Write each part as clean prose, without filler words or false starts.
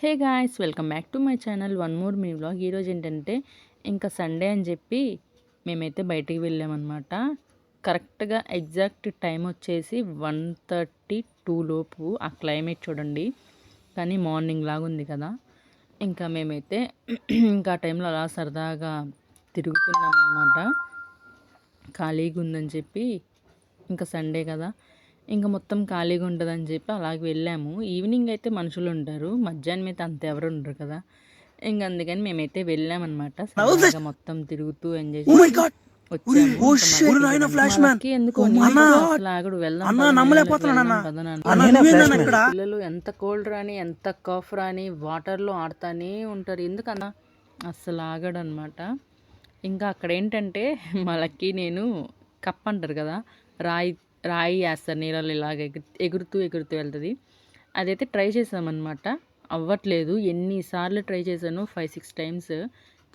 Hey guys, welcome back to my channel one more me vlog. ఈరోజు ఏంటంటే ఇంకా Sunday అని చెప్పి మేమైతే బయటికి వెళ్ళామన్నమాట. కరెక్ట్గా ఎగ్జాక్ట్ టైం వచ్చేసి 1:32 లోపు. ఆ క్లైమేట్ చూడండి, కానీ మార్నింగ్ లాగా ఉంది కదా. ఇంకా మేమైతే ఇంకా ఆ టైంలో అలా సరదాగా తిరుగుతున్నాం అన్నమాట. ఖాళీగా ఉందని చెప్పి, ఇంకా సండే కదా, ఇంకా మొత్తం ఖాళీగా ఉంటుందని చెప్పి అలాగే వెళ్ళాము. ఈవినింగ్ అయితే మనుషులు ఉంటారు, మధ్యాహ్నం అయితే అంత ఎవరు ఉండరు కదా. ఇంక అందుకని మేమైతే వెళ్ళామన్నమాట. సరదాగా మొత్తం తిరుగుతూ ఎంజాయ్ చేసి పిల్లలు ఎంత కోల్డ్ రాని ఎంత కాఫ్ రాని వాటర్లో ఆడుతానే ఉంటారు. ఎందుకన్నా అస్సలు ఆగడు అనమాట. ఇంకా అక్కడ ఏంటంటే వాళ్ళకి నేను కప్ అంటారు కదా, రాయి రాయి వేస్తారు నీళ్ళలో, ఇలాగ ఎగురుతూ ఎగురుతూ వెళ్తుంది. అదైతే ట్రై చేసామన్నమాట. అవ్వట్లేదు. ఎన్నిసార్లు ట్రై చేశాను, 5-6 టైమ్స్.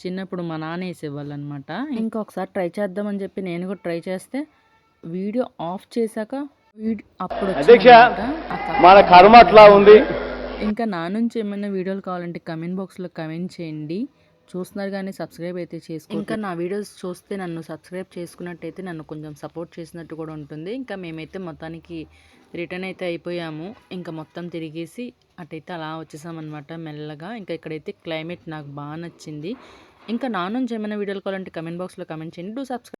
చిన్నప్పుడు మా నాన్న వేసేవాళ్ళు అనమాట. ఇంకొకసారి ట్రై చేద్దామని చెప్పి నేను కూడా ట్రై చేస్తే వీడియో ఆఫ్ చేశాక అప్పుడు మన కర్మ అట్లా ఉంది. ఇంకా నా నుంచి ఏమైనా వీడియోలు కావాలంటే కమెంట్ బాక్స్లో కమెంట్ చేయండి. చూస్తున్నారు కానీ సబ్స్క్రైబ్ అయితే చేసుకోండి. ఇంకా నా వీడియోస్ చూస్తే నన్ను సబ్స్క్రైబ్ చేసుకున్నట్టయితే నన్ను కొంచెం సపోర్ట్ చేసినట్టు కూడా ఉంటుంది. ఇంకా మేమైతే మొత్తానికి రిటర్న్ అయితే అయిపోయాము. ఇంకా మొత్తం తిరిగేసి అటైతే అలా వచ్చేసామన్నమాట మెల్లగా. ఇంకా ఇక్కడైతే క్లైమేట్ నాకు బాగా నచ్చింది. ఇంకా నా నుంచి ఏమైనా వీడియోలు కావాలంటే కమెంట్ బాక్స్లో కమెంట్ చేయండి. Do subscribe.